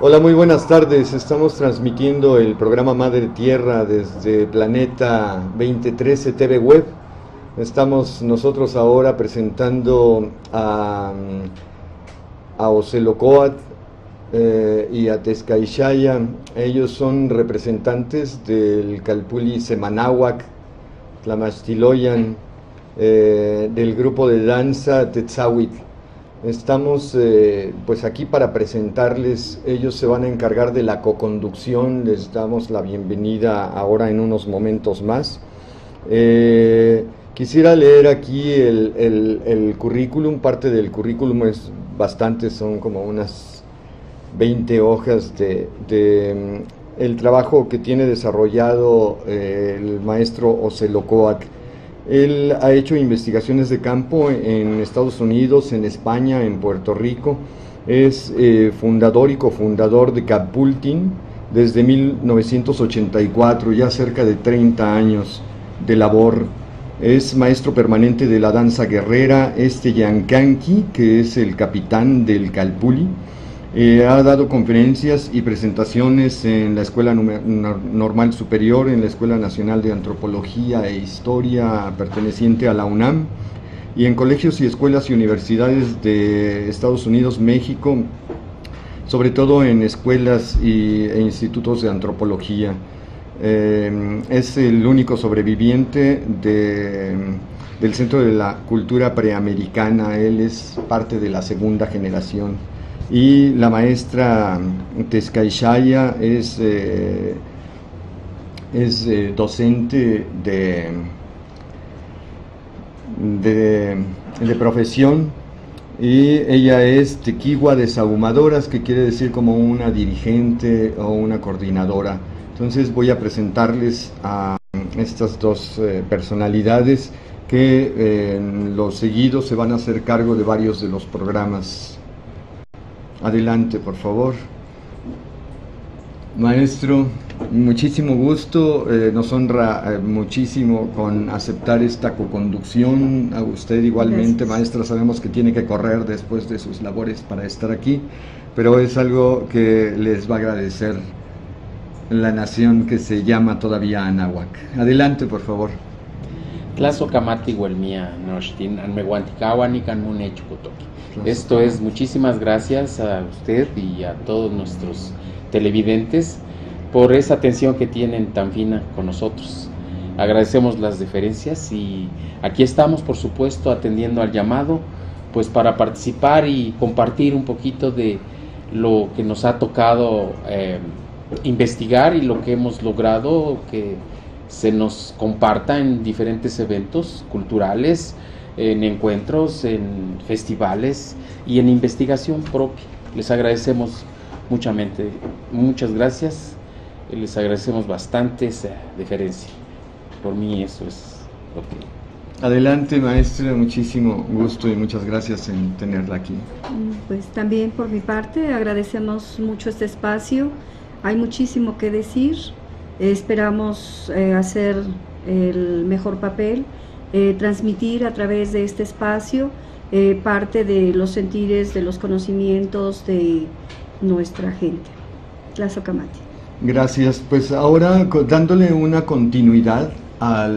Hola, muy buenas tardes. Estamos transmitiendo el programa Madre Tierra desde Planeta 2013 TV Web. Estamos nosotros ahora presentando a Ocelocoatl y a Tezcaixaya. Ellos son representantes del Calpulli Semanáhuac, Tlamachtiloyan, del grupo de danza Tetzahuitl. Estamos pues aquí para presentarles. Ellos se van a encargar de la coconducción. Les damos la bienvenida ahora en unos momentos más. Quisiera leer aquí el currículum. Parte del currículum es bastante, son como unas 20 hojas de el trabajo que tiene desarrollado el maestro Ocelocoatl. Él ha hecho investigaciones de campo en Estados Unidos, en España, en Puerto Rico. Es fundador y cofundador de Calpultin desde 1984, ya cerca de 30 años de labor. Es maestro permanente de la danza guerrera, Yankanki, que es el capitán del Calpulli. Ha dado conferencias y presentaciones en la Escuela Normal Superior, en la Escuela Nacional de Antropología e Historia perteneciente a la UNAM, y en colegios y escuelas y universidades de Estados Unidos, México, sobre todo en escuelas e institutos de antropología. Es el único sobreviviente del Centro de la Cultura Preamericana. Él es parte de la segunda generación. Y la maestra Tezcaixaya es docente de profesión, y ella es tequigua de sahumadoras, que quiere decir como una dirigente o una coordinadora. Entonces voy a presentarles a estas dos personalidades que en lo seguido se van a hacer cargo de varios de los programas. Adelante, por favor. Maestro, muchísimo gusto, nos honra muchísimo con aceptar esta coconducción. A usted igualmente, gracias. Maestra, sabemos que tiene que correr después de sus labores para estar aquí, pero es algo que les va a agradecer la nación que se llama todavía Anáhuac. Adelante, por favor. Tlazocamati huelmia nochtin anmehuanticahuani canmunechucotoqui. Esto es, muchísimas gracias a usted y a todos nuestros televidentes por esa atención que tienen tan fina con nosotros. Agradecemos las deferencias y aquí estamos, por supuesto, atendiendo al llamado, pues para participar y compartir un poquito de lo que nos ha tocado investigar y lo que hemos logrado que se nos comparta en diferentes eventos culturales, en encuentros, en festivales y en investigación propia. Les agradecemos muchamente, muchas gracias, les agradecemos bastante esa deferencia. Por mí eso es lo que... Adelante, maestra, muchísimo gusto y muchas gracias en tenerla aquí. Pues también por mi parte agradecemos mucho este espacio, hay muchísimo que decir, esperamos hacer el mejor papel, transmitir a través de este espacio parte de los sentires, de los conocimientos de nuestra gente. Tlazocamati. Gracias. Pues ahora, dándole una continuidad a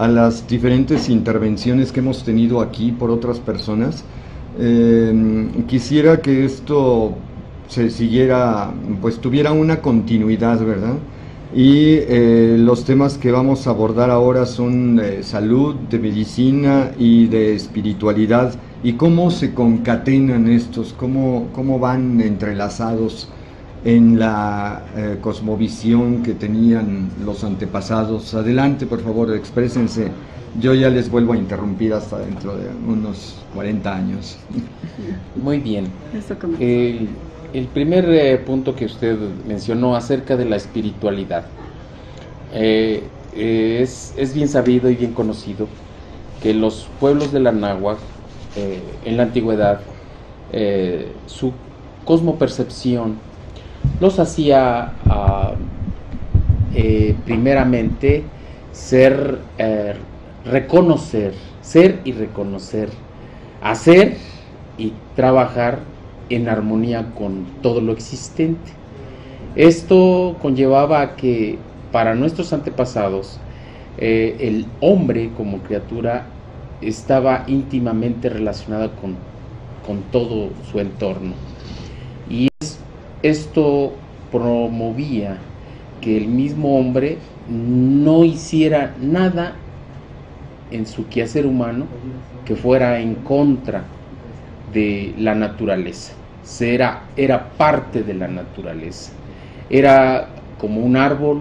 las diferentes intervenciones que hemos tenido aquí por otras personas, quisiera que esto se siguiera, pues tuviera una continuidad, ¿verdad? Y los temas que vamos a abordar ahora son de salud, de medicina y de espiritualidad, y cómo se concatenan estos, cómo van entrelazados en la cosmovisión que tenían los antepasados. Adelante, por favor, exprésense. Yo ya les vuelvo a interrumpir hasta dentro de unos 40 años. Muy bien. El primer punto que usted mencionó acerca de la espiritualidad, es bien sabido y bien conocido que los pueblos de la Anáhuac en la antigüedad, su cosmopercepción los hacía primeramente ser y reconocer, hacer y trabajar en armonía con todo lo existente. Esto conllevaba a que para nuestros antepasados el hombre como criatura estaba íntimamente relacionado con todo su entorno, y esto promovía que el mismo hombre no hiciera nada en su quehacer humano que fuera en contra de la naturaleza. Era parte de la naturaleza, era como un árbol,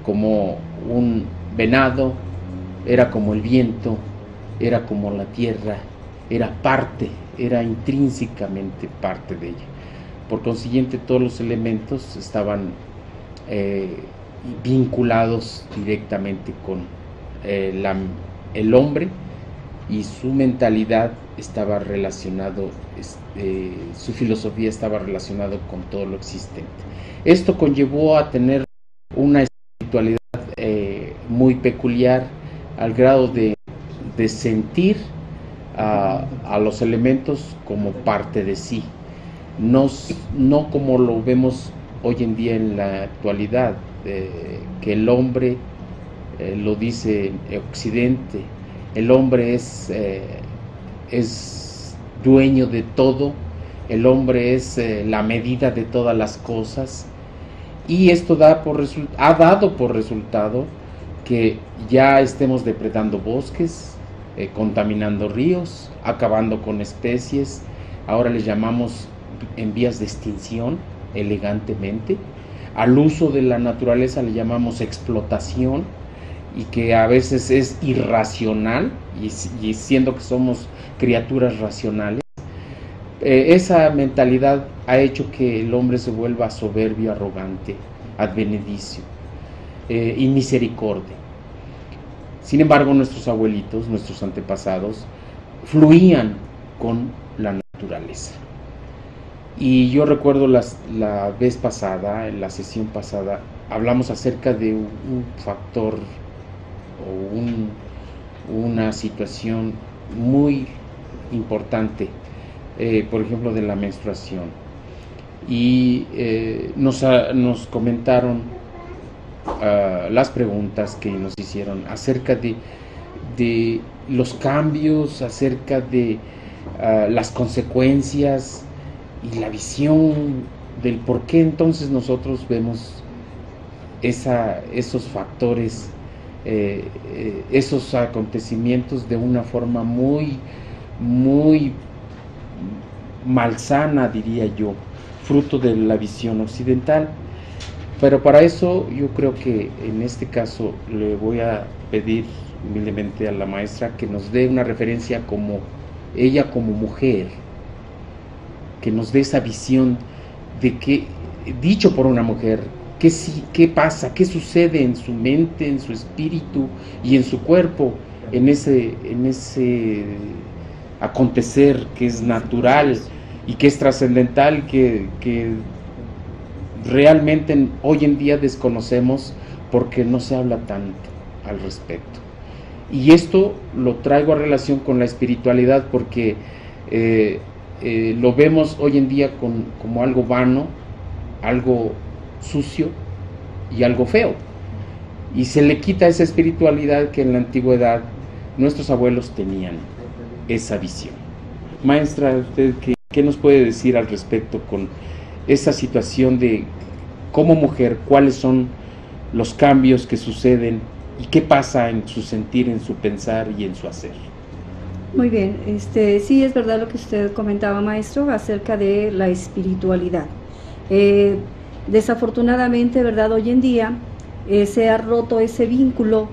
como un venado, era como el viento, era como la tierra, era parte, era intrínsecamente parte de ella. Por consiguiente, todos los elementos estaban vinculados directamente con el hombre, y su mentalidad estaba relacionado, su filosofía estaba relacionado con todo lo existente. Esto conllevó a tener una espiritualidad muy peculiar, al grado de sentir a los elementos como parte de sí, no como lo vemos hoy en día en la actualidad, que el hombre, lo dice Occidente, el hombre es dueño de todo, el hombre es la medida de todas las cosas, y esto ha dado por resultado que ya estemos depredando bosques, contaminando ríos, acabando con especies. Ahora les llamamos en vías de extinción, elegantemente. Al uso de la naturaleza le llamamos explotación, y que a veces es irracional, y siendo que somos criaturas racionales, esa mentalidad ha hecho que el hombre se vuelva soberbio, arrogante, advenedicio y misericordia. Sin embargo, nuestros abuelitos, nuestros antepasados, fluían con la naturaleza. Y yo recuerdo la vez pasada, en la sesión pasada, hablamos acerca de un factor o una situación muy importante, por ejemplo, de la menstruación. Y nos comentaron las preguntas que nos hicieron acerca de los cambios, acerca de las consecuencias y la visión del por qué entonces nosotros vemos esos factores, esos acontecimientos de una forma muy, muy malsana, diría yo, fruto de la visión occidental. Pero para eso yo creo que en este caso le voy a pedir humildemente a la maestra que nos dé una referencia como ella, como mujer, que nos dé esa visión de que, dicho por una mujer, qué pasa, qué sucede en su mente, en su espíritu y en su cuerpo, en ese acontecer que es natural y que es trascendental, que realmente hoy en día desconocemos porque no se habla tanto al respecto. Y esto lo traigo a relación con la espiritualidad porque lo vemos hoy en día como algo vano, algo sucio y algo feo, y se le quita esa espiritualidad que en la antigüedad nuestros abuelos tenían esa visión. Maestra, ¿usted qué nos puede decir al respecto con esa situación de como mujer, cuáles son los cambios que suceden y qué pasa en su sentir, en su pensar y en su hacer? Muy bien, sí es verdad lo que usted comentaba, maestro, acerca de la espiritualidad. Desafortunadamente, verdad, hoy en día se ha roto ese vínculo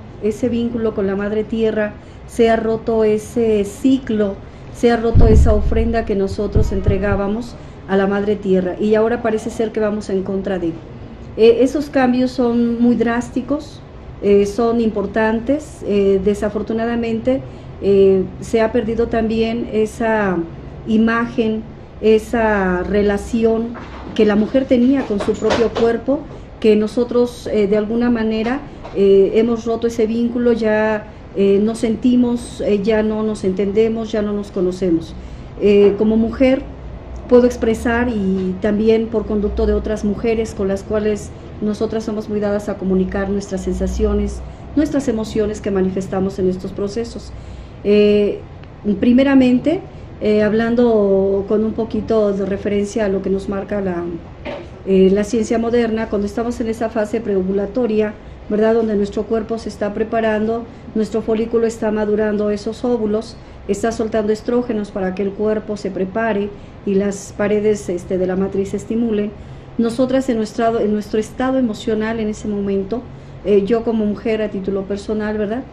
con la Madre Tierra, se ha roto ese ciclo, se ha roto esa ofrenda que nosotros entregábamos a la Madre Tierra, y ahora parece ser que vamos en contra de esos cambios. Son muy drásticos, son importantes. Desafortunadamente se ha perdido también esa imagen, esa relación que la mujer tenía con su propio cuerpo, que nosotros de alguna manera hemos roto ese vínculo, ya nos sentimos, ya no nos entendemos, ya no nos conocemos. Como mujer puedo expresar, y también por conducto de otras mujeres con las cuales nosotras somos muy dadas a comunicar nuestras sensaciones, nuestras emociones que manifestamos en estos procesos. Primeramente, hablando con un poquito de referencia a lo que nos marca la ciencia moderna, cuando estamos en esa fase preovulatoria, ¿verdad?, donde nuestro cuerpo se está preparando, nuestro folículo está madurando esos óvulos, está soltando estrógenos para que el cuerpo se prepare y las paredes de la matriz se estimulen. Nosotras en nuestro estado emocional en ese momento, yo como mujer a título personal, ¿verdad?,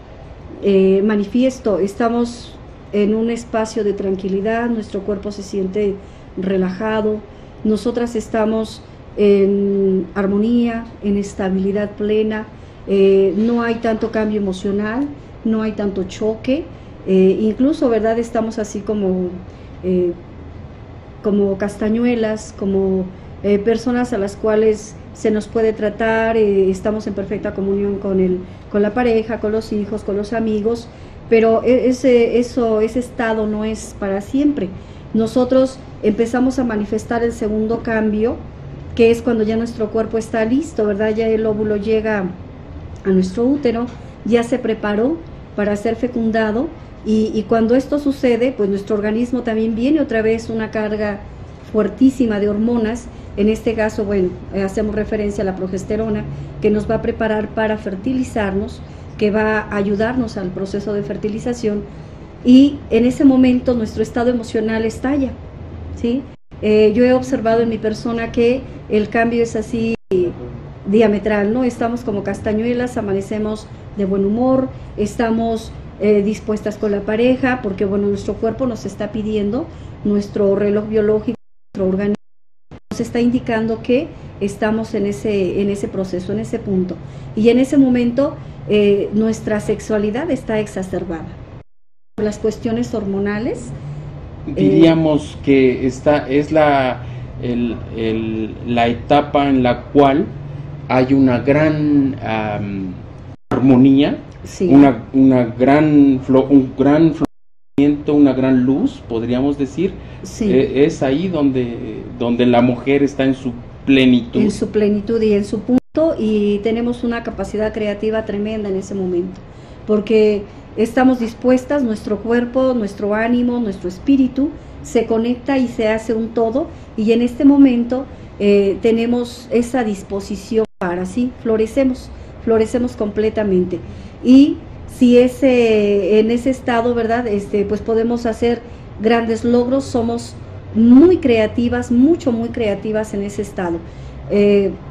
manifiesto, estamos en un espacio de tranquilidad, nuestro cuerpo se siente relajado, nosotras estamos en armonía, en estabilidad plena, no hay tanto cambio emocional, no hay tanto choque, incluso, ¿verdad?, estamos así como castañuelas, como personas a las cuales se nos puede tratar, estamos en perfecta comunión con la pareja, con los hijos, con los amigos, pero ese estado no es para siempre. Nosotros empezamos a manifestar el segundo cambio, que es cuando ya nuestro cuerpo está listo, ¿verdad? Ya el óvulo llega a nuestro útero, ya se preparó para ser fecundado, y cuando esto sucede, pues nuestro organismo también viene otra vez una carga fuertísima de hormonas. En este caso, bueno, hacemos referencia a la progesterona, que nos va a preparar para fertilizarnos, que va a ayudarnos al proceso de fertilización, y en ese momento nuestro estado emocional estalla, ¿sí? Yo he observado en mi persona que el cambio es así diametral, ¿no? Estamos como castañuelas, amanecemos de buen humor, estamos dispuestas con la pareja, porque bueno, nuestro cuerpo nos está pidiendo, nuestro reloj biológico, nuestro organismo nos está indicando que estamos en ese proceso, en ese punto, y en ese momento nuestra sexualidad está exacerbada por las cuestiones hormonales. Diríamos que esta es la etapa en la cual hay una gran armonía, sí, un gran florecimiento, una gran luz, podríamos decir. Sí. Es ahí donde la mujer está en su plenitud. En su plenitud y en su punto, y tenemos una capacidad creativa tremenda en ese momento, porque estamos dispuestas, nuestro cuerpo, nuestro ánimo, nuestro espíritu se conecta y se hace un todo, y en este momento tenemos esa disposición para, sí, florecemos completamente. Y si en ese estado, ¿verdad?, pues podemos hacer grandes logros, somos muy creativas, muy creativas en ese estado.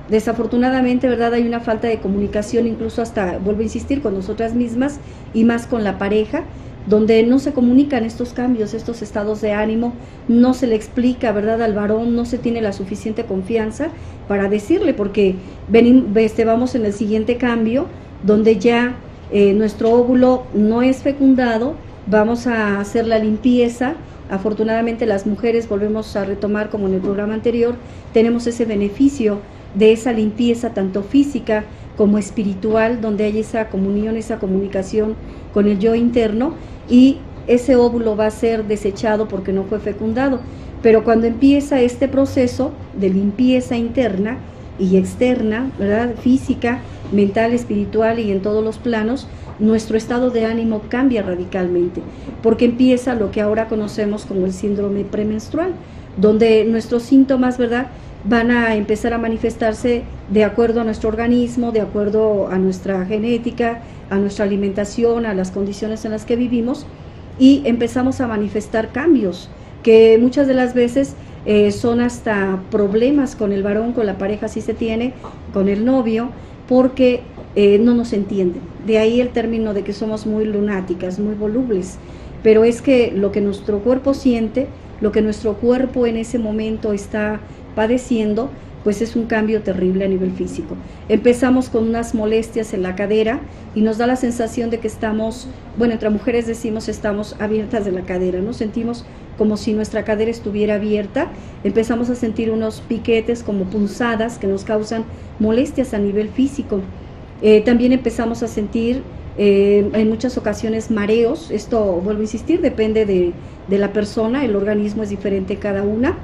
Desafortunadamente, ¿verdad?, hay una falta de comunicación, incluso hasta, vuelvo a insistir, con nosotras mismas y más con la pareja, donde no se comunican estos cambios, estos estados de ánimo, no se le explica, ¿verdad?, al varón, no se tiene la suficiente confianza para decirle, porque vamos en el siguiente cambio, donde ya nuestro óvulo no es fecundado, vamos a hacer la limpieza. Afortunadamente las mujeres, volvemos a retomar como en el programa anterior, tenemos ese beneficio de esa limpieza tanto física como espiritual, donde hay esa comunión, esa comunicación con el yo interno, y ese óvulo va a ser desechado porque no fue fecundado. Pero cuando empieza este proceso de limpieza interna y externa, ¿verdad?, física, mental, espiritual y en todos los planos, nuestro estado de ánimo cambia radicalmente, porque empieza lo que ahora conocemos como el síndrome premenstrual, donde nuestros síntomas, ¿verdad?, van a empezar a manifestarse de acuerdo a nuestro organismo, de acuerdo a nuestra genética, a nuestra alimentación, a las condiciones en las que vivimos, y empezamos a manifestar cambios que muchas de las veces son hasta problemas con el varón, con la pareja si se tiene, con el novio, porque no nos entienden. De ahí el término de que somos muy lunáticas, muy volubles, pero es que lo que nuestro cuerpo siente, lo que nuestro cuerpo en ese momento está padeciendo, pues es un cambio terrible a nivel físico. Empezamos con unas molestias en la cadera y nos da la sensación de que estamos, bueno, entre mujeres decimos estamos abiertas de la cadera, ¿no? Sentimos como si nuestra cadera estuviera abierta, empezamos a sentir unos piquetes como punzadas que nos causan molestias a nivel físico. También empezamos a sentir en muchas ocasiones mareos. Esto, vuelvo a insistir, depende de la persona, el organismo es diferente cada una.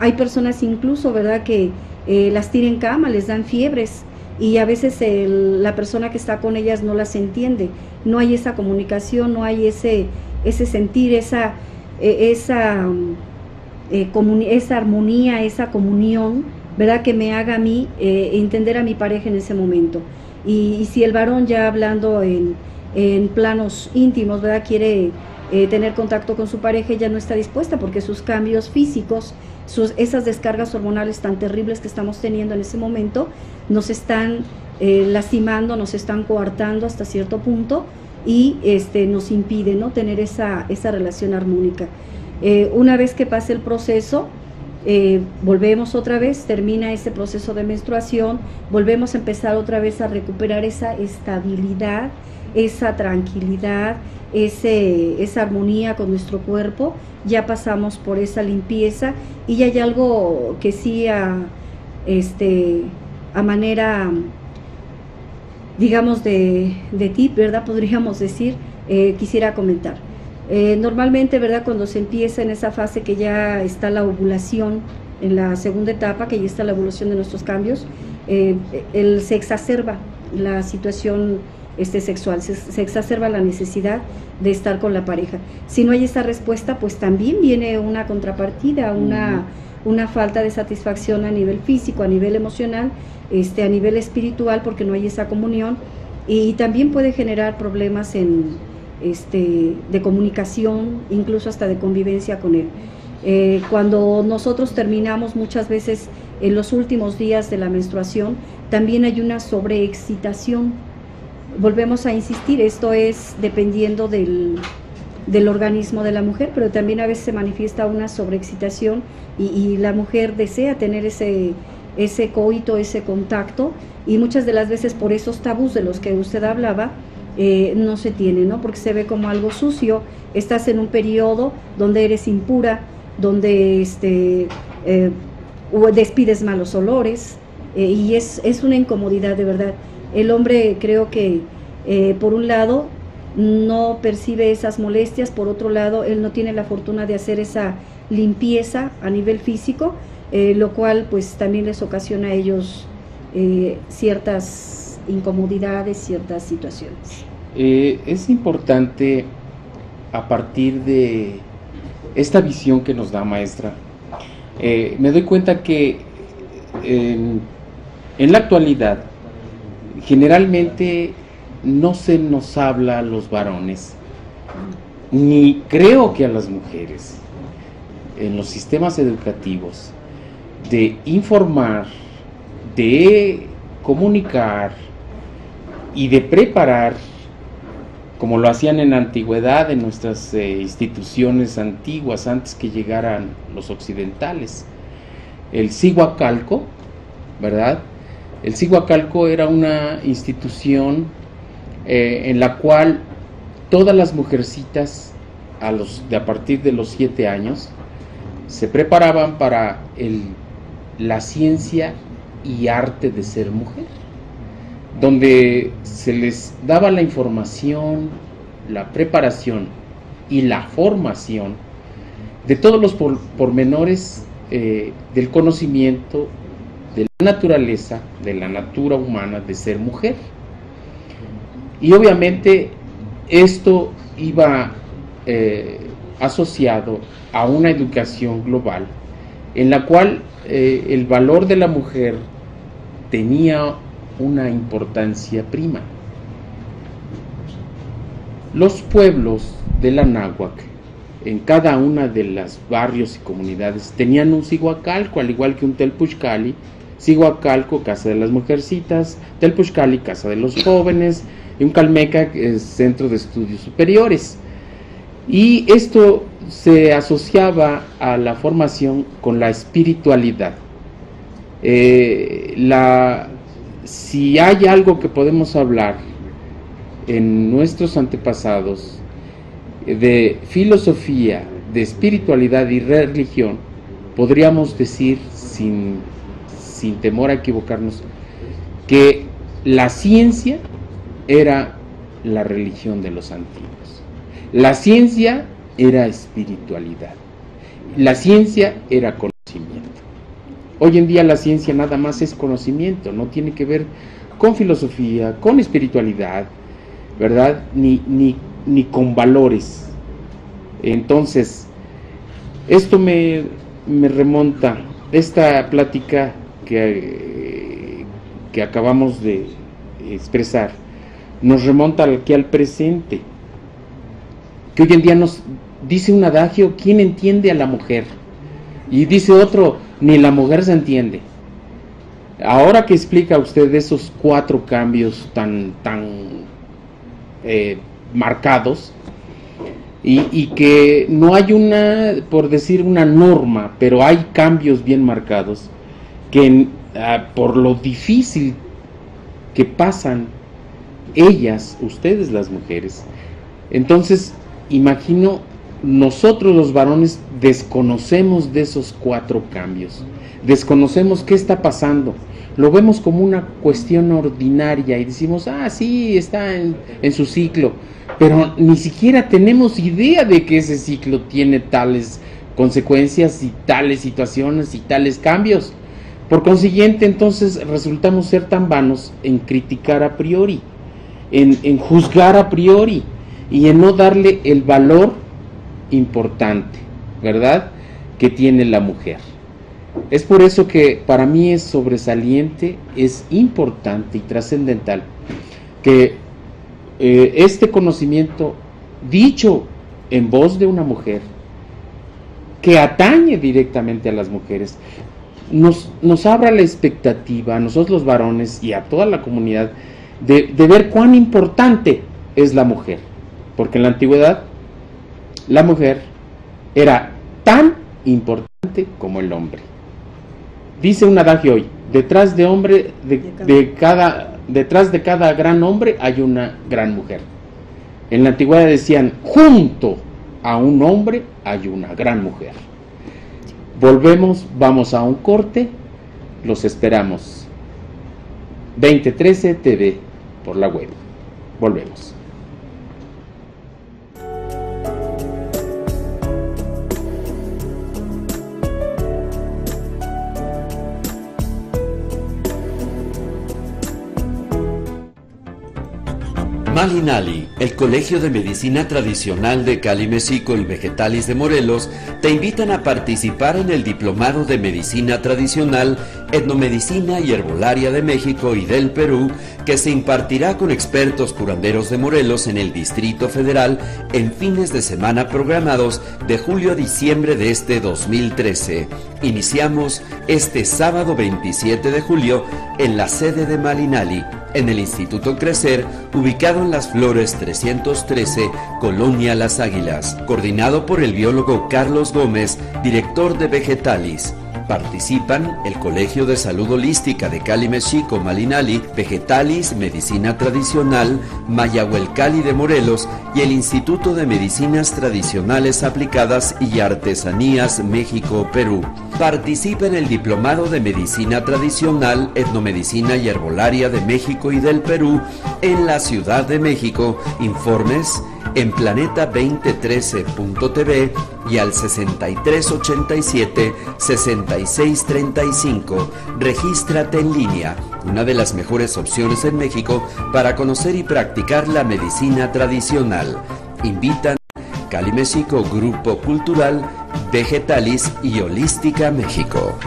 Hay personas incluso, ¿verdad?, que las tienen en cama, les dan fiebres, y a veces la persona que está con ellas no las entiende, no hay esa comunicación, no hay ese sentir, esa armonía, esa comunión, ¿verdad?, que me haga a mí entender a mi pareja en ese momento. Y si el varón, ya hablando en planos íntimos, ¿verdad?, quiere tener contacto con su pareja, ella no está dispuesta porque sus cambios físicos, esas descargas hormonales tan terribles que estamos teniendo en ese momento, nos están lastimando, nos están coartando hasta cierto punto, y nos impide, ¿no?, tener esa relación armónica. Una vez que pase el proceso, volvemos otra vez, termina ese proceso de menstruación, volvemos a empezar otra vez a recuperar esa estabilidad, esa tranquilidad, esa armonía con nuestro cuerpo. Ya pasamos por esa limpieza, y ya hay algo que sí a manera, digamos, de tip, ¿verdad?, podríamos decir, quisiera comentar. Normalmente, ¿verdad?, cuando se empieza en esa fase que ya está la ovulación, en la segunda etapa, que ya está la evolución de nuestros cambios, se exacerba la situación sexual, se exacerba la necesidad de estar con la pareja. Si no hay esa respuesta, pues también viene una contrapartida, una falta de satisfacción a nivel físico, a nivel emocional, a nivel espiritual, porque no hay esa comunión, y también puede generar problemas de comunicación, incluso hasta de convivencia con él. Cuando nosotros terminamos muchas veces en los últimos días de la menstruación, también hay una sobreexcitación. Volvemos a insistir, esto es dependiendo del organismo de la mujer, pero también a veces se manifiesta una sobreexcitación, y la mujer desea tener ese coito, ese contacto, y muchas de las veces por esos tabús de los que usted hablaba, no se tiene, ¿no?, porque se ve como algo sucio. Estás en un periodo donde eres impura, donde despides malos olores, y es una incomodidad de verdad. El hombre, creo que por un lado no percibe esas molestias, por otro lado él no tiene la fortuna de hacer esa limpieza a nivel físico, lo cual pues también les ocasiona a ellos ciertas incomodidades, ciertas situaciones. Es importante, a partir de esta visión que nos da, maestra, me doy cuenta que en la actualidad generalmente no se nos habla a los varones, ni creo que a las mujeres, en los sistemas educativos, de informar, de comunicar y de preparar, como lo hacían en la antigüedad en nuestras instituciones antiguas, antes que llegaran los occidentales. El Cihuacalco, ¿verdad? El Cihuacalco era una institución en la cual todas las mujercitas a partir de los 7 años se preparaban para la ciencia y arte de ser mujer, donde se les daba la información, la preparación y la formación de todos los pormenores del conocimiento de la naturaleza, de la natura humana de ser mujer. Y obviamente esto iba asociado a una educación global en la cual el valor de la mujer tenía una importancia prima. Los pueblos de la náhuatl, en cada una de los barrios y comunidades, tenían un Cihuacalco, al igual que un Telpuxcali. Cihuacalco, casa de las mujercitas; Telpuxcali, casa de los jóvenes; y un Calmeca, centro de estudios superiores. Y esto se asociaba a la formación con la espiritualidad. Si hay algo que podemos hablar en nuestros antepasados de filosofía, de espiritualidad y religión, podríamos decir sin temor a equivocarnos que la ciencia era la religión de los antiguos. La ciencia era espiritualidad. La ciencia era conocimiento. Hoy en día la ciencia nada más es conocimiento, no tiene que ver con filosofía, con espiritualidad, ¿verdad? Ni con valores. Entonces, esto me remonta, esta plática que acabamos de expresar, nos remonta aquí al presente, que hoy en día nos dice un adagio: ¿quién entiende a la mujer? Y dice otro: ni la mujer se entiende. Ahora que explica usted esos 4 cambios tan marcados, y que no hay una, por decir, una norma, pero hay cambios bien marcados, que por lo difícil que pasan ellas, ustedes las mujeres, entonces imagino, nosotros los varones desconocemos de esos 4 cambios, desconocemos qué está pasando, lo vemos como una cuestión ordinaria y decimos: sí, está en su ciclo, pero ni siquiera tenemos idea de que ese ciclo tiene tales consecuencias y tales situaciones y tales cambios. Por consiguiente, entonces resultamos ser tan vanos en criticar a priori, en juzgar a priori y en no darle el valor importante, ¿verdad?, que tiene la mujer. Es por eso que para mí es sobresaliente, es importante y trascendental que este conocimiento dicho en voz de una mujer, que atañe directamente a las mujeres, nos abra la expectativa a nosotros los varones y a toda la comunidad de ver cuán importante es la mujer, porque en la antigüedad la mujer era tan importante como el hombre. Dice un adagio hoy: detrás de cada gran hombre hay una gran mujer. En la antigüedad decían: junto a un hombre hay una gran mujer. Vamos a un corte, los esperamos. 2013 TV por la web. Volvemos. Malinali, el Colegio de Medicina Tradicional de Cali, México y Vegetalis de Morelos te invitan a participar en el Diplomado de Medicina Tradicional, Etnomedicina y Herbolaria de México y del Perú, que se impartirá con expertos curanderos de Morelos en el Distrito Federal en fines de semana programados de julio a diciembre de este 2013. Iniciamos este sábado 27 de julio en la sede de Malinali, en el Instituto Crecer, ubicado en Las Flores 313, Colonia Las Águilas, coordinado por el biólogo Carlos Gómez, director de Vegetalis. Participan el Colegio de Salud Holística de Cali, México, Malinali, Vegetalis, Medicina Tradicional, Mayahuelcali de Morelos y el Instituto de Medicinas Tradicionales Aplicadas y Artesanías, México, Perú. Participa en el Diplomado de Medicina Tradicional, Etnomedicina y Herbolaria de México y del Perú en la Ciudad de México. Informes en planeta2013.tv y al 6387-6635. Regístrate en línea, una de las mejores opciones en México para conocer y practicar la medicina tradicional. Invitan Cali México, Grupo Cultural, Vegetalis y Holística México.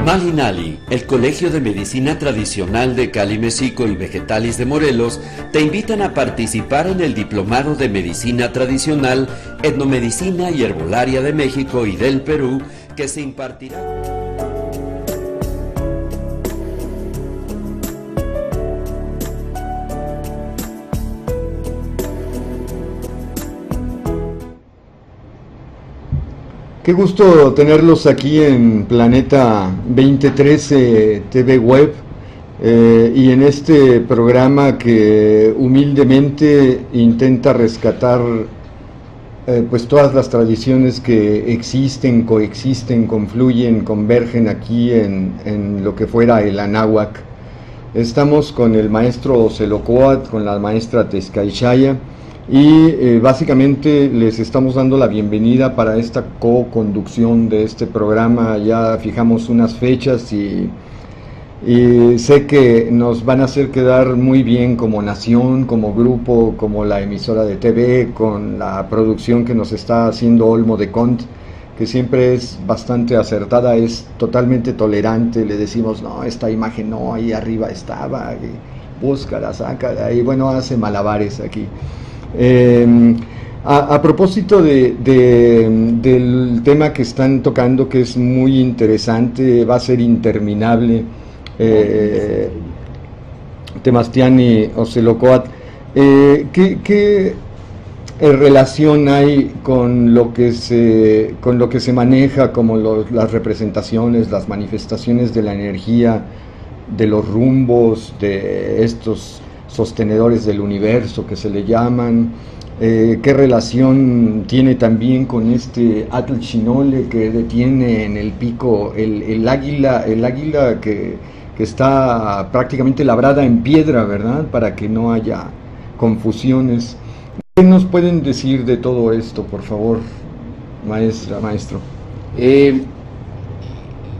Malinali, el Colegio de Medicina Tradicional de Cali, México y Vegetalis de Morelos te invitan a participar en el Diplomado de Medicina Tradicional, Etnomedicina y Herbolaria de México y del Perú, que se impartirá. Qué gusto tenerlos aquí en Planeta 2013 TV Web y en este programa que humildemente intenta rescatar pues todas las tradiciones que existen, coexisten, confluyen, convergen aquí en lo que fuera el Anáhuac. Estamos con el maestro Ocelocoatl, con la maestra Tezcaychaya, y básicamente les estamos dando la bienvenida para esta co-conducción de este programa. Ya fijamos unas fechas y sé que nos van a hacer quedar muy bien como nación, como grupo, como la emisora de TV, con la producción que nos está haciendo Olmo de Cont, que siempre es bastante acertada, es totalmente tolerante. Le decimos, no, esta imagen no, ahí arriba estaba, búscala, sácala, y bueno, hace malabares aquí. A propósito del tema que están tocando, que es muy interesante, va a ser interminable, Temastián y Ocelocoatl, ¿qué relación hay con lo que se maneja como las representaciones, las manifestaciones de la energía, de los rumbos, de estos sostenedores del universo que se le llaman? ¿Qué relación tiene también con este Atl Chinole que detiene en el pico el águila que está prácticamente labrada en piedra, ¿verdad? Para que no haya confusiones. ¿Qué nos pueden decir de todo esto, por favor, maestro?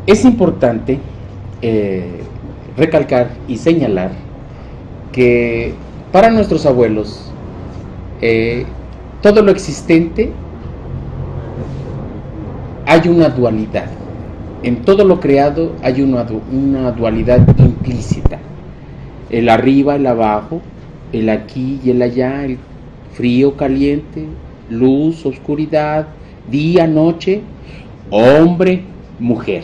Es importante recalcar y señalar que para nuestros abuelos todo lo existente hay una dualidad. En todo lo creado hay una dualidad implícita. El arriba, el abajo, el aquí y el allá, el frío, caliente, luz, oscuridad, día, noche, hombre, mujer.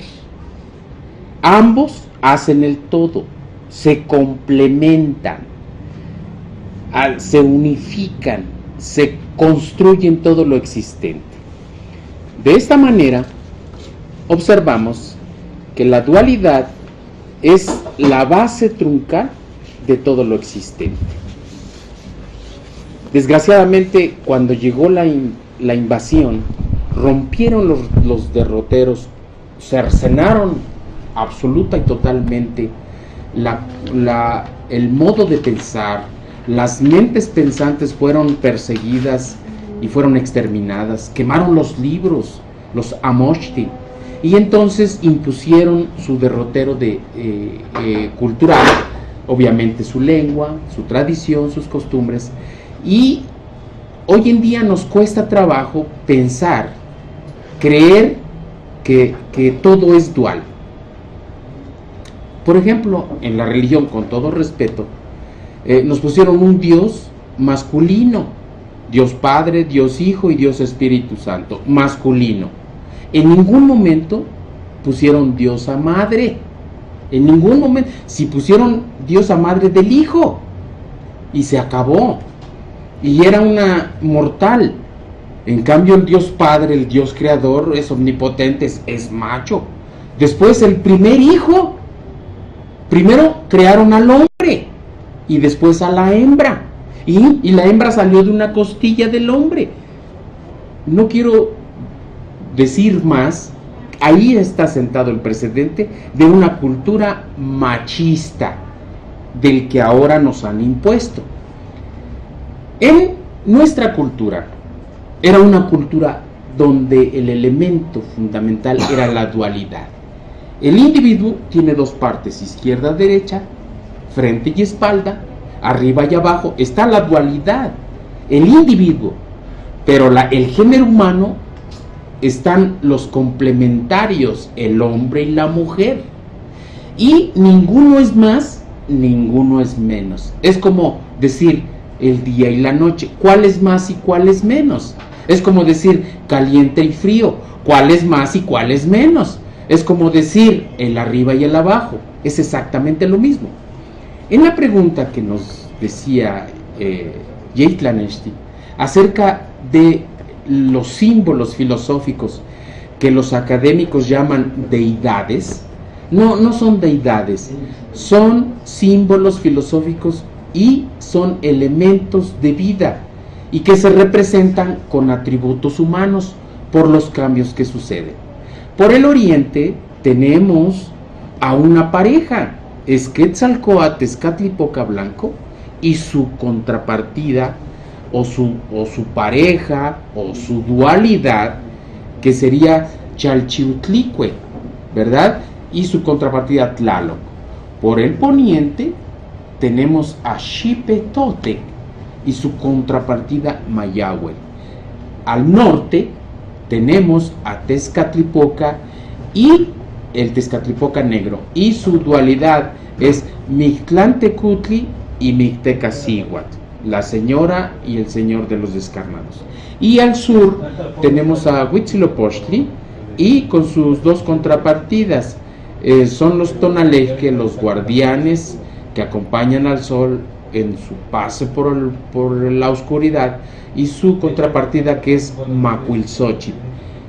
Ambos hacen el todo, se complementan, se unifican, se construyen todo lo existente. De esta manera, observamos que la dualidad es la base truncal de todo lo existente. Desgraciadamente, cuando llegó la invasión, rompieron los derroteros, cercenaron absoluta y totalmente el modo de pensar. Las mentes pensantes fueron perseguidas y fueron exterminadas, quemaron los libros, los Amoshti, y entonces impusieron su derrotero cultural, obviamente su lengua, su tradición, sus costumbres, y hoy en día nos cuesta trabajo pensar, creer que todo es dual. Por ejemplo, en la religión, con todo respeto, nos pusieron un Dios masculino, Dios Padre, Dios Hijo y Dios Espíritu Santo, masculino. En ningún momento pusieron diosa madre, en ningún momento. Si pusieron diosa madre del Hijo, y se acabó, y era una mortal. En cambio el Dios Padre, el Dios Creador, es omnipotente, es macho. Después el primer hijo, primero crearon al hombre y después a la hembra, y la hembra salió de una costilla del hombre. No quiero decir más. Ahí está sentado el precedente de una cultura machista del que ahora nos han impuesto. En nuestra cultura era una cultura donde el elemento fundamental era la dualidad. El individuo tiene dos partes, izquierda, derecha, frente y espalda, arriba y abajo. Está la dualidad, el individuo, pero el género humano están los complementarios, el hombre y la mujer, y ninguno es más, ninguno es menos. Es como decir el día y la noche, ¿cuál es más y cuál es menos? Es como decir caliente y frío, ¿cuál es más y cuál es menos? Es como decir el arriba y el abajo, es exactamente lo mismo. En la pregunta que nos decía Yeitlaneshti acerca de los símbolos filosóficos que los académicos llaman deidades, no son deidades, son símbolos filosóficos y son elementos de vida y que se representan con atributos humanos por los cambios que suceden. Por el oriente tenemos a una pareja es Quetzalcóatl Tezcatlipoca Blanco y su contrapartida o su pareja o su dualidad, que sería Chalchiutlicue, ¿verdad? Y su contrapartida Tlaloc. Por el poniente tenemos a Xipetotec y su contrapartida Mayahuel. Al norte tenemos a Tezcatlipoca y el Tezcatlipoca negro, y su dualidad es Mictlantecutli y Mictecacihuatl, la señora y el señor de los descarnados. Y al sur tenemos a Huitzilopochtli y con sus dos contrapartidas, son los Tonalejque, los guardianes que acompañan al sol en su paso por la oscuridad, y su contrapartida, que es Macuilxóchitl,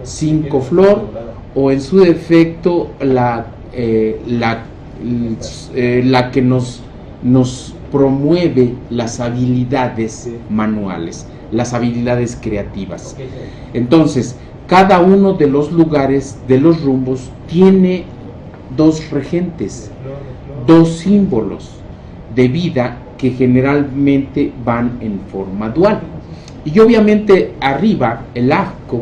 cinco flor, o en su defecto la que nos promueve las habilidades manuales, las habilidades creativas. Entonces, cada uno de los lugares, de los rumbos, tiene dos regentes, dos símbolos de vida que generalmente van en forma dual. Y obviamente arriba, el Ajco,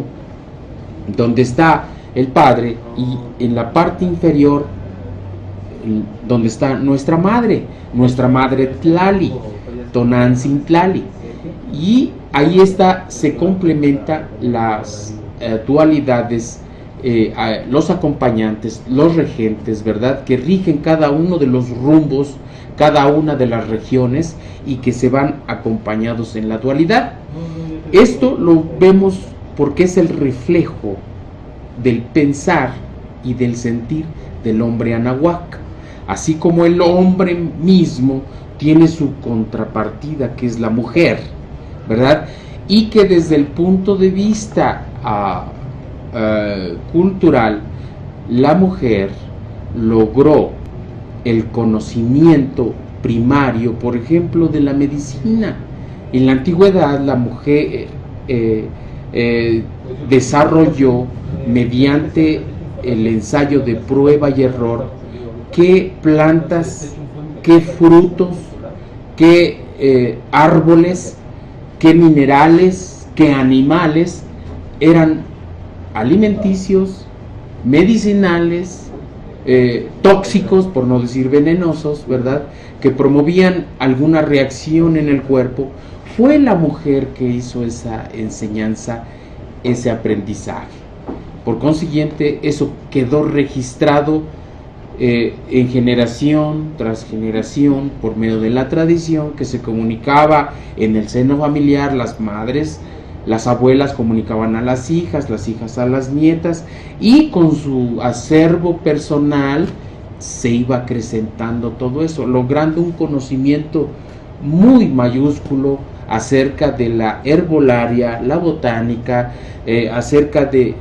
donde está el padre, y en la parte inferior donde está nuestra madre Tlali, Tonantzin Tlali, y ahí se complementa las dualidades, los acompañantes, los regentes, ¿verdad?, que rigen cada uno de los rumbos, cada una de las regiones, y que se van acompañados en la dualidad. Esto lo vemos porque es el reflejo del pensar y del sentir del hombre anahuac, así como el hombre mismo tiene su contrapartida, que es la mujer, ¿verdad? Y que desde el punto de vista cultural, la mujer logró el conocimiento primario, por ejemplo, de la medicina. En la antigüedad, la mujer desarrolló, mediante el ensayo de prueba y error, qué plantas, qué frutos, qué árboles, qué minerales, qué animales eran alimenticios, medicinales, tóxicos, por no decir venenosos, ¿verdad?, que promovían alguna reacción en el cuerpo. Fue la mujer que hizo esa enseñanza, ese aprendizaje. Por consiguiente, eso quedó registrado en generación tras generación por medio de la tradición, que se comunicaba en el seno familiar. Las madres, las abuelas comunicaban a las hijas a las nietas, y con su acervo personal se iba acrecentando todo eso, logrando un conocimiento muy mayúsculo acerca de la herbolaria, la botánica, acerca de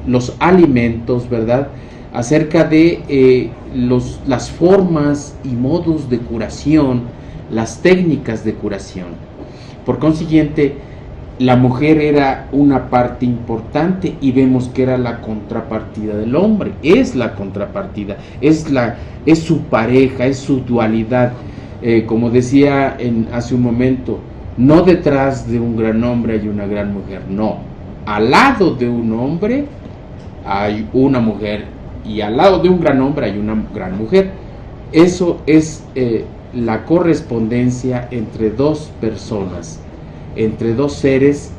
los alimentos, ¿verdad?, acerca de las formas y modos de curación, las técnicas de curación. Por consiguiente, la mujer era una parte importante, y vemos que era la contrapartida del hombre, es la contrapartida, es su pareja, es su dualidad. Como decía hace un momento, no detrás de un gran hombre hay una gran mujer, no, al lado de un hombre hay una mujer, y al lado de un gran hombre hay una gran mujer. Eso es la correspondencia entre dos personas, entre dos seres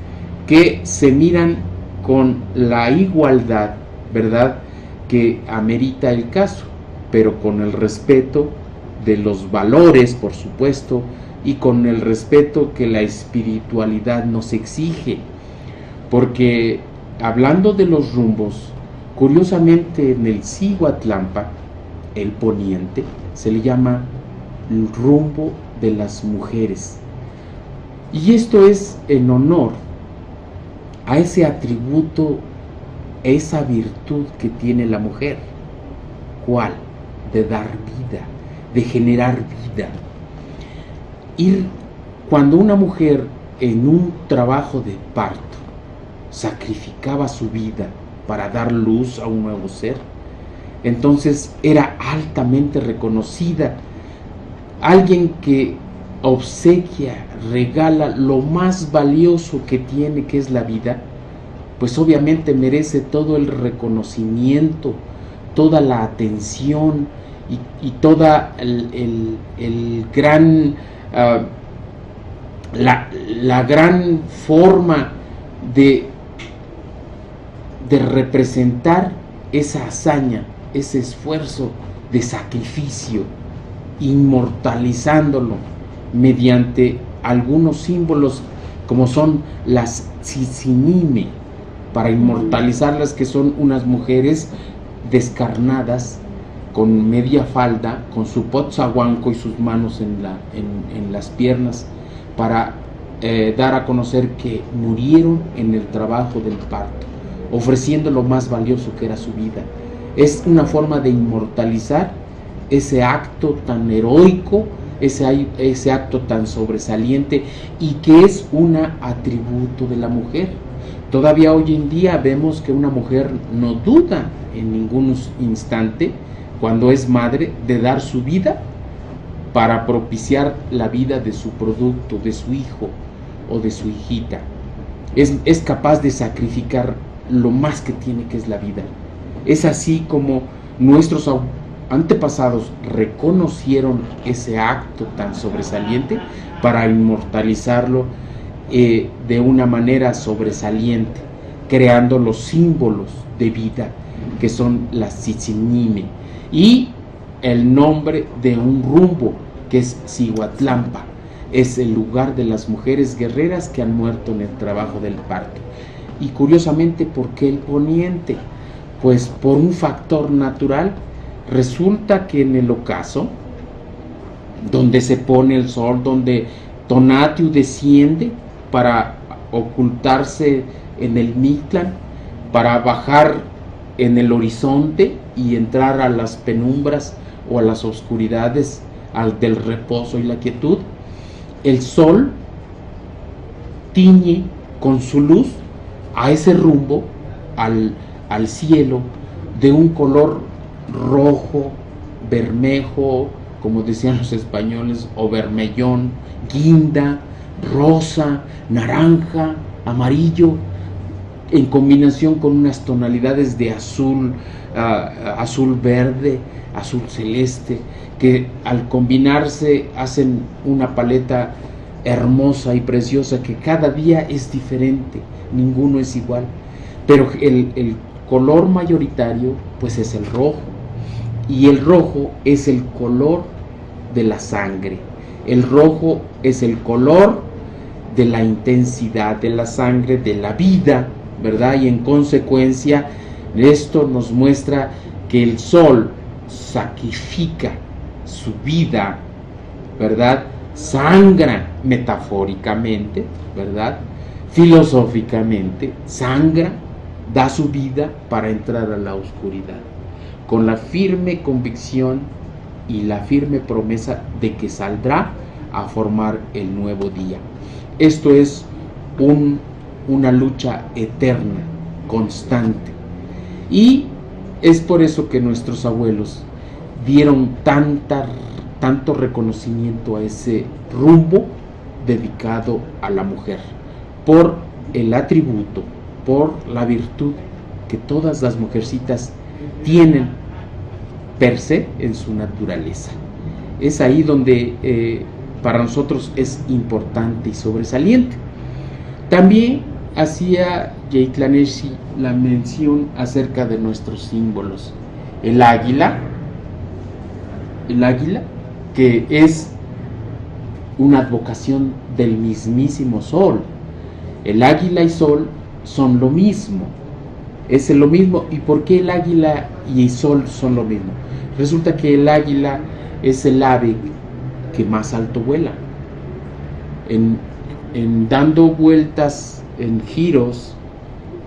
que se miran con la igualdad, ¿verdad?, que amerita el caso, pero con el respeto de los valores, por supuesto, y con el respeto que la espiritualidad nos exige. Porque hablando de los rumbos, curiosamente en el Cihuatlampa, el poniente, se le llama el rumbo de las mujeres. Y esto es en honor a ese atributo, esa virtud que tiene la mujer. ¿Cuál? De dar vida, de generar vida. Y cuando una mujer en un trabajo de parto sacrificaba su vida para dar luz a un nuevo ser, entonces era altamente reconocida. Alguien que obsequia, regala lo más valioso que tiene, que es la vida, pues obviamente merece todo el reconocimiento, toda la atención y toda el gran, la gran forma de representar esa hazaña, ese esfuerzo de sacrificio, inmortalizándolo mediante algunos símbolos como son las tzitzimime, para inmortalizarlas, que son unas mujeres descarnadas con media falda, con su potzahuanco y sus manos en las piernas, para dar a conocer que murieron en el trabajo del parto, ofreciendo lo más valioso que era su vida. Es una forma de inmortalizar ese acto tan heroico, ese acto tan sobresaliente, y que es un atributo de la mujer. Todavía hoy en día vemos que una mujer no duda en ningún instante, cuando es madre, de dar su vida para propiciar la vida de su producto, de su hijo o de su hijita. Es capaz de sacrificar lo más que tiene, que es la vida. Es así como nuestros antepasados reconocieron ese acto tan sobresaliente para inmortalizarlo de una manera sobresaliente, creando los símbolos de vida, que son las tzitzimime, y el nombre de un rumbo, que es Cihuatlampa, es el lugar de las mujeres guerreras que han muerto en el trabajo del parto. Y curiosamente, ¿por qué el poniente? Pues por un factor natural. Resulta que en el ocaso, donde se pone el sol, donde Tonatiuh desciende para ocultarse en el Mictlán, para bajar en el horizonte y entrar a las penumbras o a las oscuridades del reposo y la quietud, el sol tiñe con su luz a ese rumbo, al cielo, de un color rojo, bermejo, como decían los españoles, o vermellón, guinda, rosa, naranja, amarillo, en combinación con unas tonalidades de azul, azul verde, azul celeste, que al combinarse hacen una paleta hermosa y preciosa, que cada día es diferente, ninguno es igual, pero el color mayoritario pues es el rojo, y el rojo es el color de la sangre, el rojo es el color de la intensidad de la sangre, de la vida, ¿verdad? Y en consecuencia esto nos muestra que el sol sacrifica su vida, ¿verdad? Sangra metafóricamente, ¿verdad? Filosóficamente, sangra, da su vida para entrar a la oscuridad, con la firme convicción y la firme promesa de que saldrá a formar el nuevo día. Esto es una lucha eterna, constante, y es por eso que nuestros abuelos dieron tanto reconocimiento a ese rumbo dedicado a la mujer, por el atributo, por la virtud que todas las mujercitas tienen per se en su naturaleza. Es ahí donde para nosotros es importante y sobresaliente. También hacía Yeitlaneshi la mención acerca de nuestros símbolos. El águila, que es una advocación del mismísimo sol. El águila y sol son lo mismo, es lo mismo. ¿Y por qué el águila y el sol son lo mismo? Resulta que el águila es el ave que más alto vuela, en dando vueltas, en giros,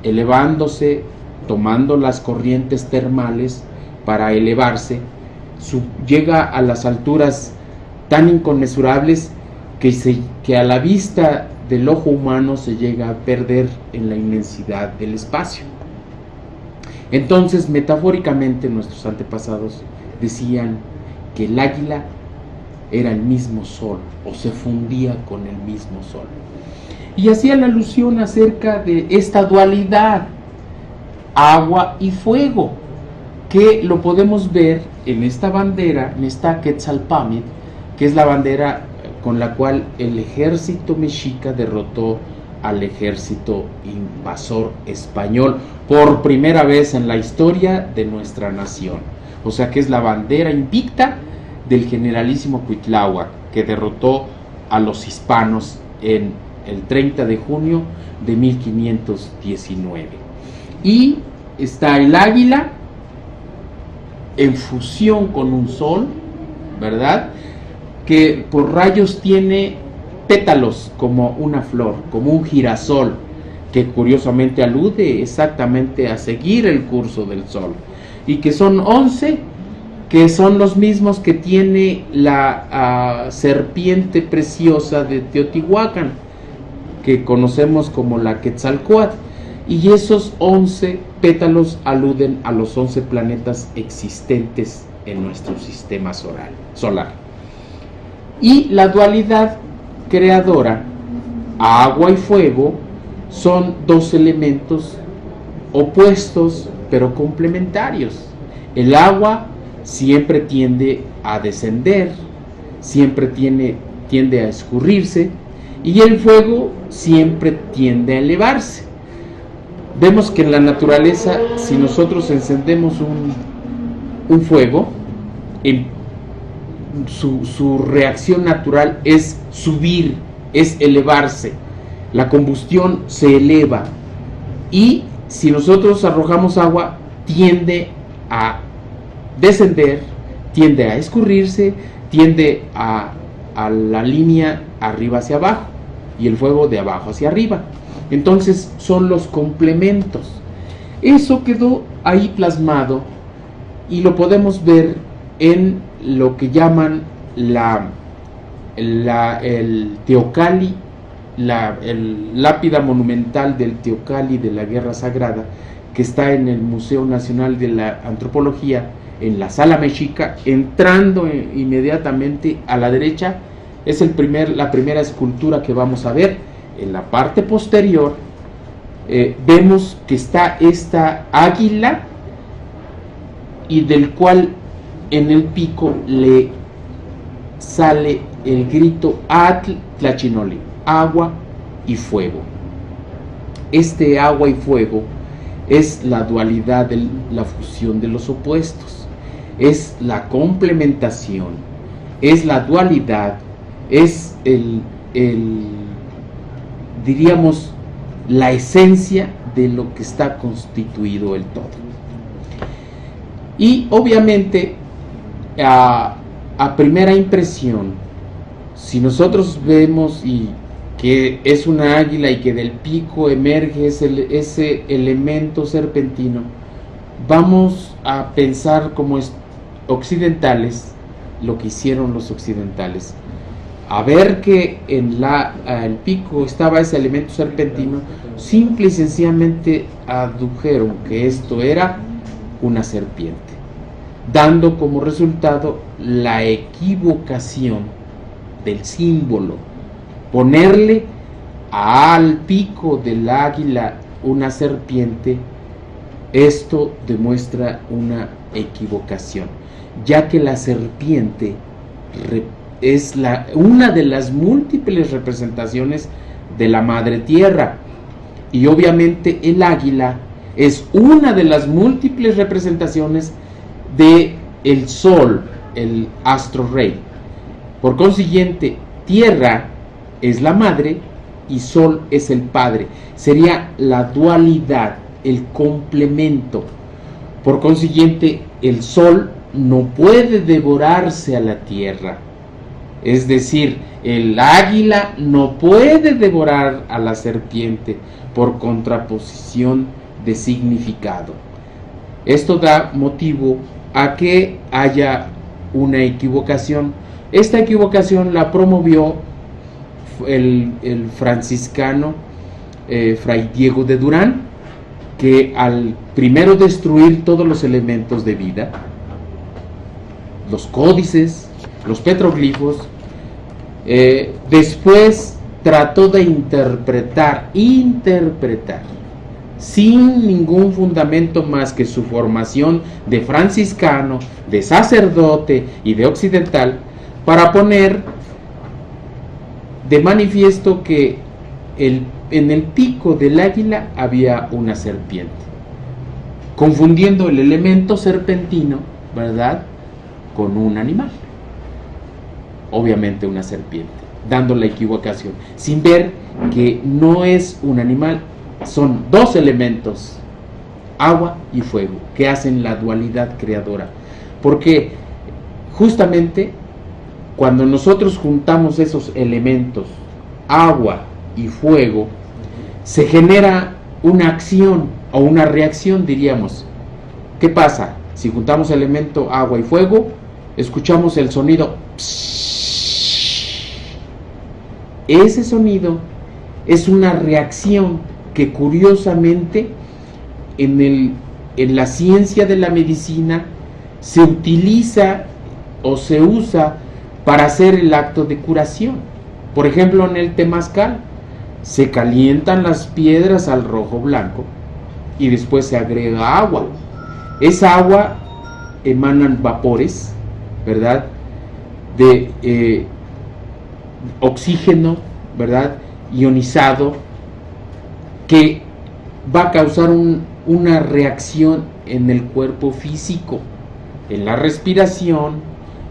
elevándose, tomando las corrientes termales para elevarse, llega a las alturas tan inconmensurables que a la vista del ojo humano se llega a perder en la inmensidad del espacio. Entonces, metafóricamente, nuestros antepasados decían que el águila era el mismo sol, o se fundía con el mismo sol. Y hacían alusión acerca de esta dualidad, agua y fuego, que lo podemos ver en esta bandera, en esta Quetzalpámitl, que es la bandera con la cual el ejército mexica derrotó al ejército invasor español por primera vez en la historia de nuestra nación. O sea que es la bandera invicta del generalísimo Cuitláhuac, que derrotó a los hispanos en el 30 de junio de 1519. Y está el águila en fusión con un sol, ¿verdad?, que por rayos tiene pétalos como una flor, como un girasol, que curiosamente alude exactamente a seguir el curso del sol, y que son 11, que son los mismos que tiene la serpiente preciosa de Teotihuacán, que conocemos como la Quetzalcóatl, y esos 11 pétalos aluden a los 11 planetas existentes en nuestro sistema solar. Y la dualidad creadora, agua y fuego, son dos elementos opuestos pero complementarios. El agua siempre tiende a descender, siempre tiende a escurrirse, y el fuego siempre tiende a elevarse. Vemos que en la naturaleza, si nosotros encendemos un fuego, su reacción natural es subir, es elevarse. La combustión se eleva, y si nosotros arrojamos agua, tiende a descender, tiende a escurrirse, tiende a la línea arriba hacia abajo, y el fuego de abajo hacia arriba. Entonces son los complementos. Eso quedó ahí plasmado y lo podemos ver en lo que llaman el Teocalli, el lápida monumental del Teocalli de la Guerra Sagrada, que está en el Museo Nacional de la Antropología, en la Sala Mexica. Entrando inmediatamente a la derecha es la primera escultura que vamos a ver. En la parte posterior vemos que está esta águila, y del cual en el pico le sale el grito Atl Tlachinoli, agua y fuego. Este agua y fuego es la dualidad, la fusión de los opuestos, es la complementación, es la dualidad, es diríamos, la esencia de lo que está constituido el todo. Y obviamente, a primera impresión, si nosotros vemos que es una águila y que del pico emerge ese elemento serpentino, vamos a pensar como occidentales, lo que hicieron los occidentales. A ver que en el pico estaba ese elemento serpentino, simple y sencillamente adujeron que esto era una serpiente, dando como resultado la equivocación del símbolo. Ponerle al pico del águila una serpiente, esto demuestra una equivocación, ya que la serpiente es una de las múltiples representaciones de la madre tierra, y obviamente el águila es una de las múltiples representaciones de el sol, el astro rey. Por consiguiente, tierra es la madre y sol es el padre. Sería la dualidad, el complemento. Por consiguiente, el sol no puede devorarse a la tierra. Es decir, el águila no puede devorar a la serpiente por contraposición de significado. Esto da motivo a que haya una equivocación. Esta equivocación la promovió el franciscano Fray Diego de Durán, que al primero destruir todos los elementos de vida, los códices, los petroglifos, después trató de interpretar, sin ningún fundamento más que su formación de franciscano, de sacerdote y de occidental, para poner de manifiesto que en el pico del águila había una serpiente, confundiendo el elemento serpentino, ¿verdad?, con un animal, obviamente una serpiente, dando la equivocación, sin ver que no es un animal, son dos elementos, agua y fuego, que hacen la dualidad creadora, porque justamente cuando nosotros juntamos esos elementos, agua y fuego, se genera una acción o una reacción, diríamos. ¿Qué pasa? Si juntamos elemento agua y fuego, escuchamos el sonido psh. Ese sonido es una reacción que curiosamente en la ciencia de la medicina se utiliza o se usa para hacer el acto de curación. Por ejemplo, en el temazcal se calientan las piedras al rojo blanco y después se agrega agua. Esa agua emanan vapores, ¿verdad?, de oxígeno, ¿verdad?, ionizado, que va a causar una reacción en el cuerpo físico, en la respiración,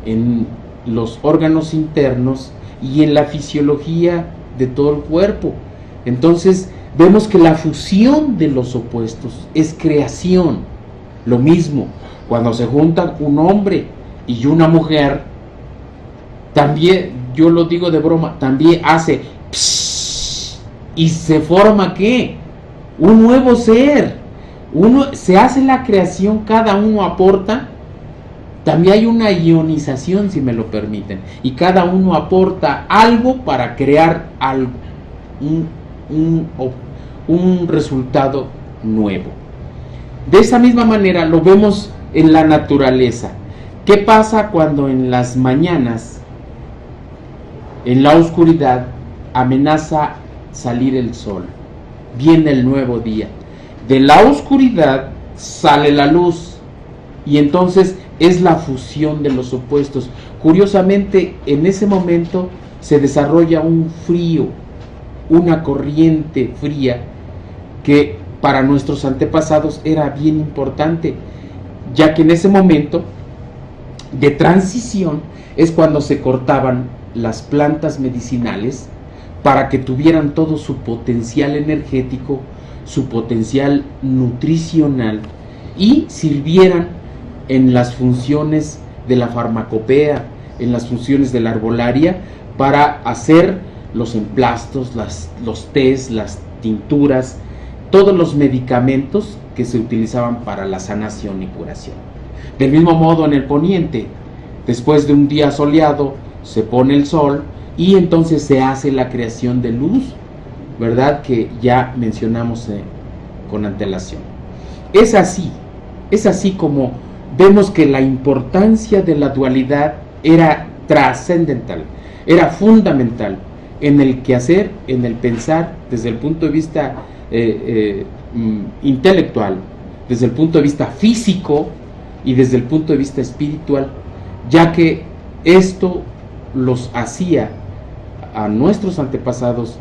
en los órganos internos y en la fisiología de todo el cuerpo. Entonces vemos que la fusión de los opuestos es creación. Lo mismo cuando se juntan un hombre y una mujer, también, yo lo digo de broma, también hace psh, y se forma ¿qué? Un nuevo ser. Se hace la creación, cada uno aporta. También hay una ionización, si me lo permiten, y cada uno aporta algo para crear algo, un resultado nuevo. De esa misma manera lo vemos en la naturaleza. ¿Qué pasa cuando en las mañanas, en la oscuridad, amenaza salir el sol? Viene el nuevo día. De la oscuridad sale la luz, y entonces es la fusión de los opuestos. Curiosamente, en ese momento se desarrolla un frío, una corriente fría, que para nuestros antepasados era bien importante, ya que en ese momento de transición es cuando se cortaban las plantas medicinales para que tuvieran todo su potencial energético, su potencial nutricional, y sirvieran en las funciones de la farmacopea, en las funciones de la herbolaria, para hacer los emplastos, los tés, las tinturas, todos los medicamentos que se utilizaban para la sanación y curación. Del mismo modo en el poniente, después de un día soleado, se pone el sol y entonces se hace la creación de luz, ¿verdad?, que ya mencionamos con antelación. Es así como vemos que la importancia de la dualidad era trascendental, era fundamental en el quehacer, en el pensar, desde el punto de vista intelectual, desde el punto de vista físico y desde el punto de vista espiritual, ya que esto los hacía a nuestros antepasados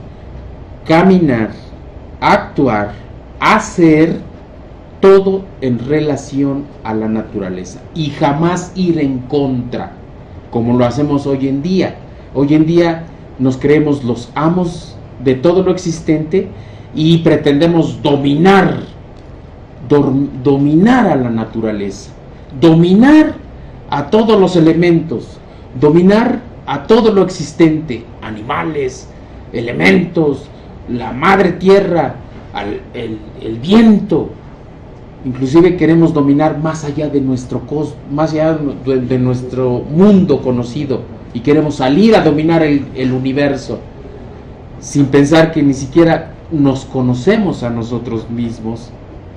caminar, actuar, hacer, todo en relación a la naturaleza, y jamás ir en contra, como lo hacemos hoy en día. Hoy en día nos creemos los amos de todo lo existente y pretendemos dominar a la naturaleza, dominar a todos los elementos, dominar a todo lo existente, animales, elementos, la madre tierra, el viento. Inclusive queremos dominar más allá de nuestro más allá de nuestro mundo conocido, y queremos salir a dominar el universo, sin pensar que ni siquiera nos conocemos a nosotros mismos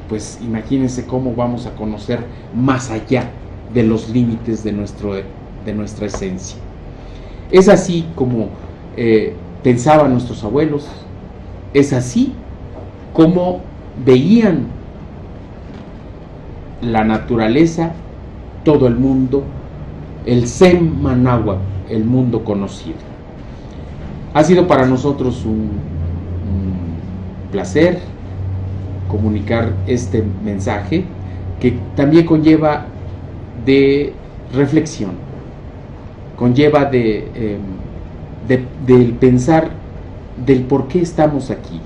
pues imagínense cómo vamos a conocer más allá de los límites de nuestra esencia. Es así como pensaban nuestros abuelos, es así como veían la naturaleza, todo el mundo, el Sem Manáhuac, el mundo conocido. Ha sido para nosotros un placer comunicar este mensaje, que también conlleva de reflexión, conlleva del pensar del por qué estamos aquí,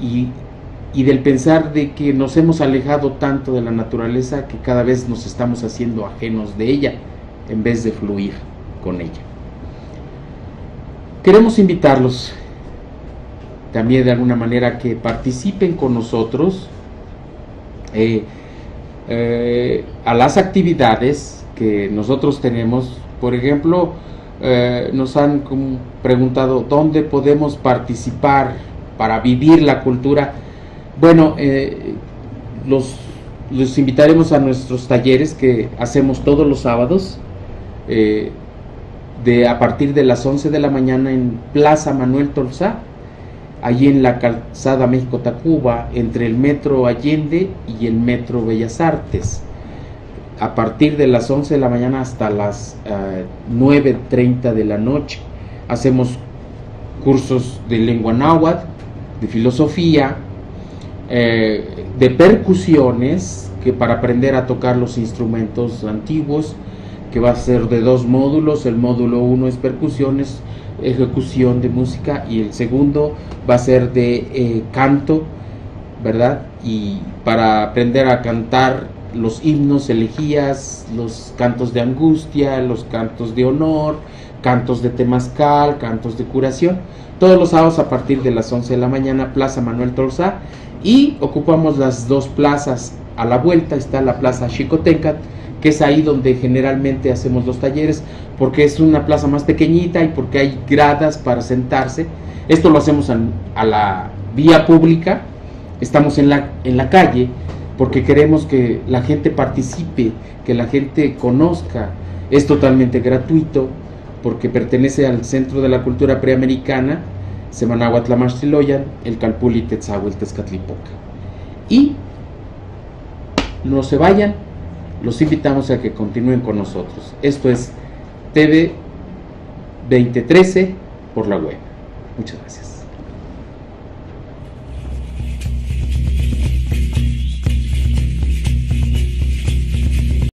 y del pensar de que nos hemos alejado tanto de la naturaleza que cada vez nos estamos haciendo ajenos de ella en vez de fluir con ella. Queremos invitarlos también de alguna manera que participen con nosotros a las actividades que nosotros tenemos. Por ejemplo, nos han preguntado dónde podemos participar para vivir la cultura. Bueno, los invitaremos a nuestros talleres que hacemos todos los sábados, a partir de las 11 de la mañana en Plaza Manuel Tolsá, allí en la calzada México-Tacuba, entre el Metro Allende y el Metro Bellas Artes, a partir de las 11 de la mañana hasta las 9:30 de la noche. Hacemos cursos de lengua náhuatl, de filosofía, de percusiones, que para aprender a tocar los instrumentos antiguos, que va a ser de 2 módulos. El módulo 1 es percusiones, ejecución de música, y el segundo va a ser de canto, ¿verdad? Y para aprender a cantar los himnos, elegías, los cantos de angustia, los cantos de honor, cantos de temazcal, cantos de curación, todos los sábados a partir de las 11 de la mañana, Plaza Manuel Tolsá. Y ocupamos las 2 plazas. A la vuelta está la Plaza Xicoténcatl, que es ahí donde generalmente hacemos los talleres, porque es una plaza más pequeñita y porque hay gradas para sentarse. Esto lo hacemos a la vía pública, estamos en la calle, porque queremos que la gente participe, que la gente conozca. Es totalmente gratuito, porque pertenece al Centro de la Cultura Preamericana, Semanáhuatl Tlamachtiloyan, el Calpulli Tetzahuel Tezcatlipoca. Y no se vayan, los invitamos a que continúen con nosotros. Esto es TV 2013 por la web. Muchas gracias.